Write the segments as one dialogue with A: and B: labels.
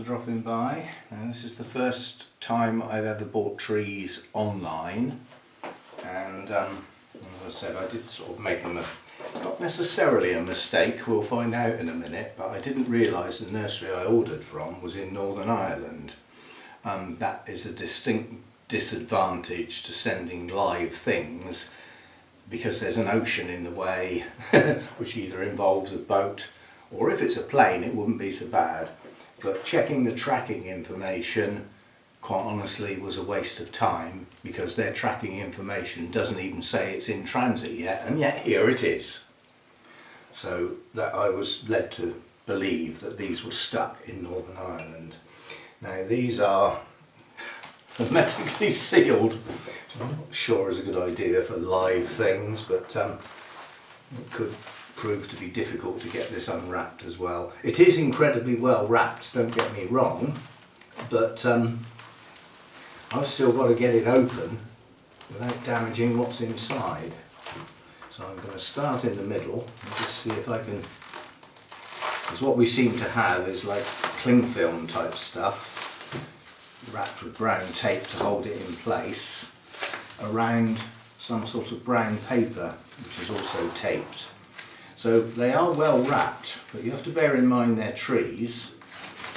A: dropping by. This is the first time I've ever bought trees online, and as I said, I did sort of make not necessarily a mistake, we'll find out in a minute, but I didn't realise the nursery I ordered from was in Northern Ireland. That is a distinct disadvantage to sending live things, because there's an ocean in the way which either involves a boat, or if it's a plane it wouldn't be so bad. But checking the tracking information, quite honestly, was a waste of time, because their tracking information doesn't even say it's in transit yet, and yet here it is. So that I was led to believe that these were stuck in Northern Ireland. Now these are hermetically sealed, which I'm not sure is a good idea for live things, but it could prove to be difficult to get this unwrapped as well. It is incredibly well wrapped, don't get me wrong, but I've still got to get it open without damaging what's inside. So I'm going to start in the middle and just see if I can, because what we seem to have is like cling film type stuff wrapped with brown tape to hold it in place around some sort of brown paper which is also taped. So they are well wrapped, but you have to bear in mind they're trees.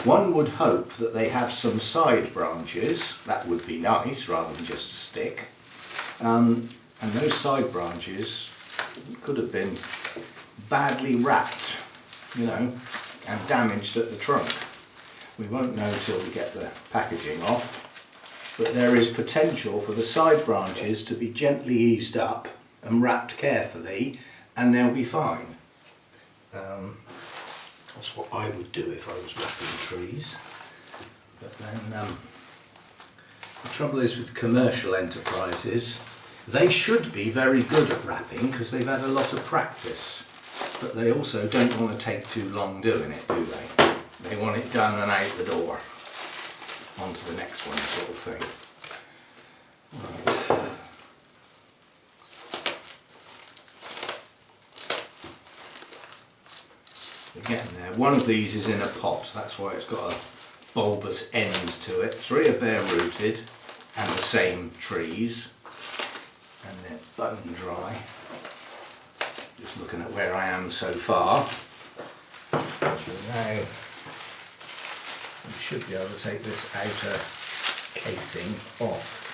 A: One would hope that they have some side branches. That would be nice rather than just a stick. And those side branches could have been badly wrapped, you know, and damaged at the trunk. We won't know till we get the packaging off, but there is potential for the side branches to be gently eased up and wrapped carefully, and they'll be fine. That's what I would do if I was wrapping trees. But then the trouble is with commercial enterprises, they should be very good at wrapping because they've had a lot of practice, but they also don't want to take too long doing it, do they? They want it done and out the door, on to the next one sort of thing. Right. We're getting there. One of these is in a pot, that's why it's got a bulbous end to it. 3 are bare rooted and the same trees, and they're bone dry. Just looking at where I am so far. So now we should be able to take this outer casing off.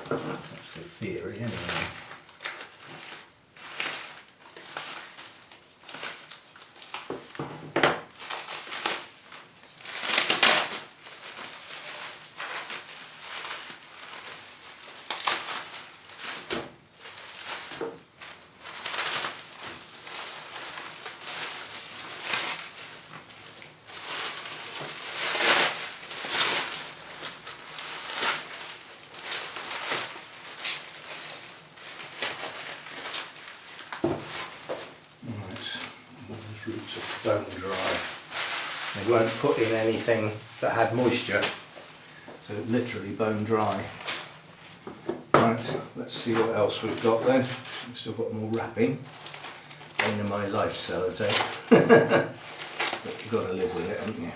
A: That's the theory anyway. Roots are bone dry. They weren't put in anything that had moisture, so literally bone dry. Right, let's see what else we've got then. We've still got more wrapping. Pain in my life, sellotape. But you've got to live with it, haven't you?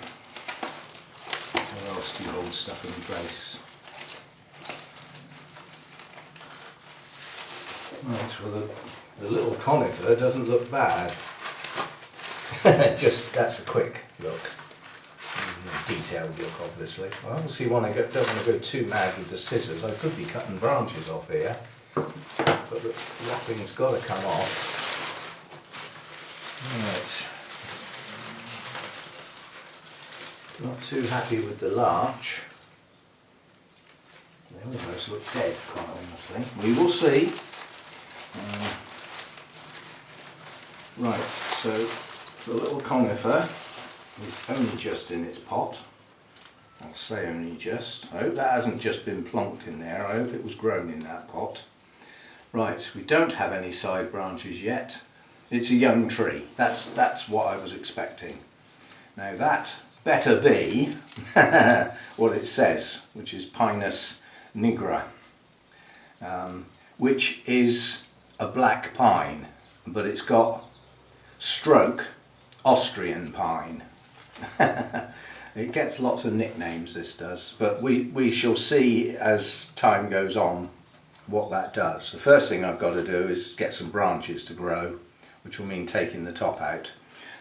A: How else do you hold stuff in place? Right, well the little conifer doesn't look bad. Just, that's a quick look. A detailed look, obviously. Well, obviously don't want to go too mad with the scissors. I could be cutting branches off here, but the wrapping's got to come off. Right. Not too happy with the larch. They almost look dead, quite honestly. We will see. Right, so the little conifer is only just in its pot. I'll say only just. I hope that hasn't just been plonked in there. I hope it was grown in that pot. Right, we don't have any side branches yet. It's a young tree. That's what I was expecting. Now that better be what it says, which is Pinus nigra, which is a black pine, but it's got stroke Austrian pine. It gets lots of nicknames, this does, but we shall see as time goes on what that does. The first thing I've got to do is get some branches to grow, which will mean taking the top out.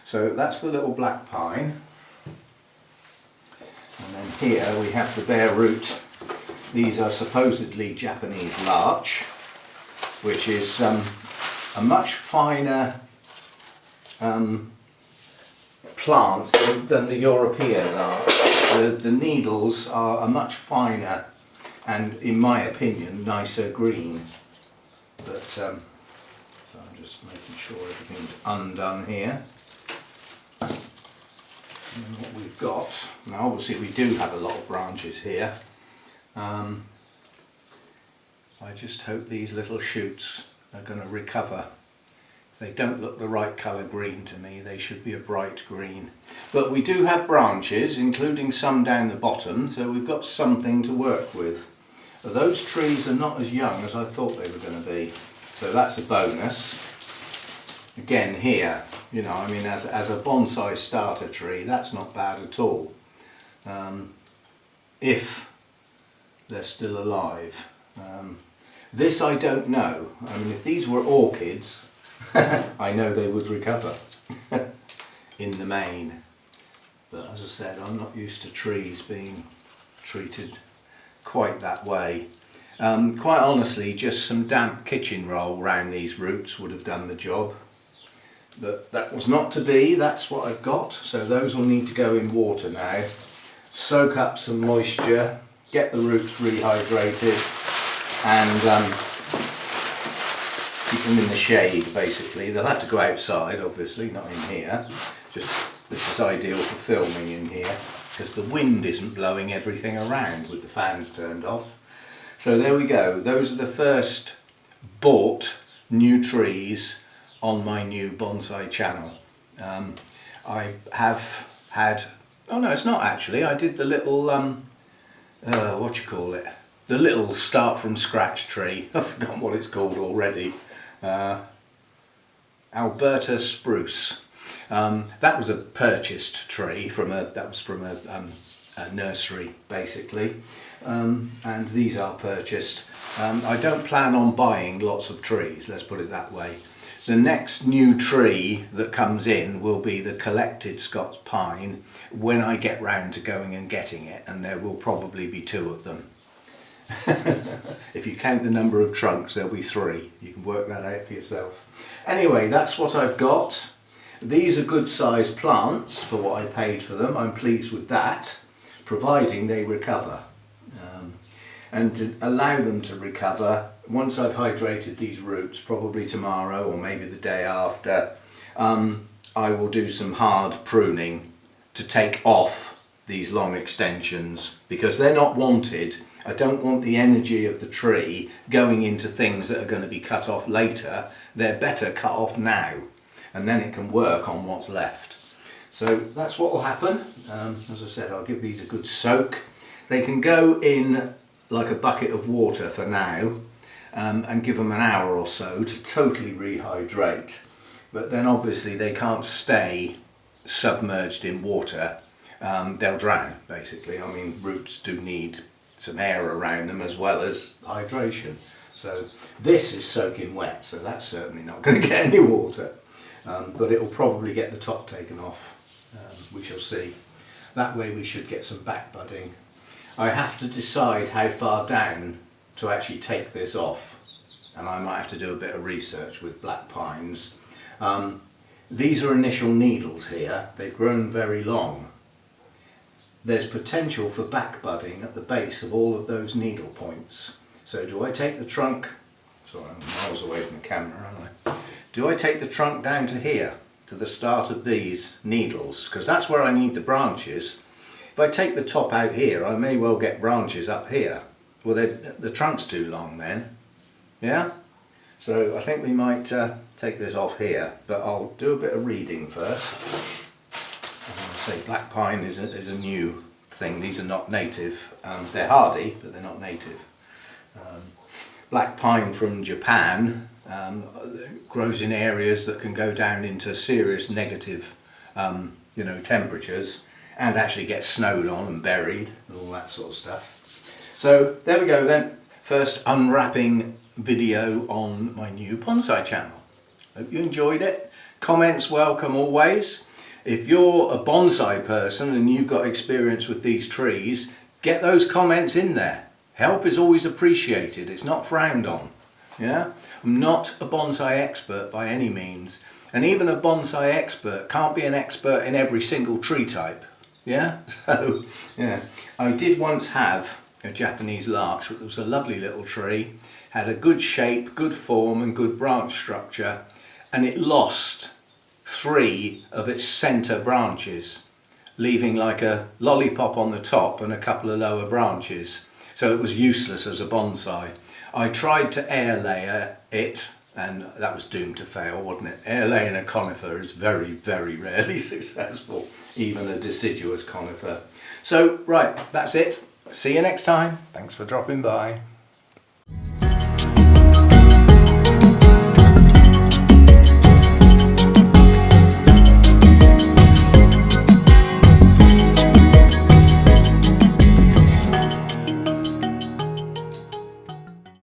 A: So that's the little black pine. And then here we have the bare root. These are supposedly Japanese larch, which is a much finer plant than the European larch. The needles are a much finer and, in my opinion, nicer green. But so I'm just making sure everything's undone here. And what we've got now, obviously we do have a lot of branches here. I just hope these little shoots are going to recover. If they don't look the right colour green to me, they should be a bright green. But we do have branches, including some down the bottom, so we've got something to work with. But those trees are not as young as I thought they were going to be, so that's a bonus. Again here, you know, I mean, as a bonsai starter tree, that's not bad at all. If they're still alive. This I don't know. I mean, if these were orchids, I know they would recover in the main. But as I said, I'm not used to trees being treated quite that way. Quite honestly, just some damp kitchen roll round these roots would have done the job. But that was not to be, that's what I've got. So those will need to go in water now, soak up some moisture, get the roots rehydrated, and keep them in the shade basically. They'll have to go outside, obviously, not in here. Just this is ideal for filming in here because the wind isn't blowing everything around with the fans turned off. So there we go. Those are the first bought new trees on my new bonsai channel. I have had, oh no, it's not actually. I did the little what do you call it? The little start from scratch tree. I've forgotten what it's called already. Alberta spruce. That was a purchased tree from a nursery basically, and these are purchased. I don't plan on buying lots of trees. Let's put it that way. The next new tree that comes in will be the collected Scots pine when I get round to going and getting it, and there will probably be 2 of them. If you count the number of trunks, there'll be 3. You can work that out for yourself. Anyway, that's what I've got. These are good sized plants for what I paid for them. I'm pleased with that, providing they recover. And to allow them to recover, once I've hydrated these roots, probably tomorrow or maybe the day after, I will do some hard pruning to take off these long extensions because they're not wanted. I don't want the energy of the tree going into things that are going to be cut off later. They're better cut off now, and then it can work on what's left. So that's what will happen. As I said, I'll give these a good soak. They can go in like a bucket of water for now, and give them an hour or so to totally rehydrate. But then obviously they can't stay submerged in water. They'll drown basically. I mean, roots do need some air around them as well as hydration. So this is soaking wet, so that's certainly not going to get any water. But it will probably get the top taken off. We shall see. That way we should get some back budding. I have to decide how far down to actually take this off, and I might have to do a bit of research with black pines. These are initial needles here. They've grown very long. There's potential for back budding at the base of all of those needle points. So do I take the trunk, sorry, I'm miles away from the camera, aren't I? Do I take the trunk down to here, to the start of these needles? Because that's where I need the branches. If I take the top out here, I may well get branches up here. Well, the trunk's too long then, yeah? So I think we might take this off here, but I'll do a bit of reading first. As I say, black pine is a new thing. These are not native. They're hardy, but they're not native. Black pine from Japan grows in areas that can go down into serious negative temperatures. and actually get snowed on and buried and all that sort of stuff. So there we go then, first unwrapping video on my new bonsai channel. Hope you enjoyed it. Comments welcome always. If you're a bonsai person and you've got experience with these trees, get those comments in there. Help is always appreciated, it's not frowned on. Yeah? I'm not a bonsai expert by any means, and even a bonsai expert can't be an expert in every single tree type. Yeah? So, yeah. I did once have a Japanese larch. It was a lovely little tree, had a good shape, good form and good branch structure, and it lost 3 of its centre branches, leaving like a lollipop on the top and a couple of lower branches. So it was useless as a bonsai. I tried to air layer it, and that was doomed to fail, wasn't it? Air laying a conifer is very, very rarely successful, even a deciduous conifer. So, right, that's it. See you next time. Thanks for dropping by.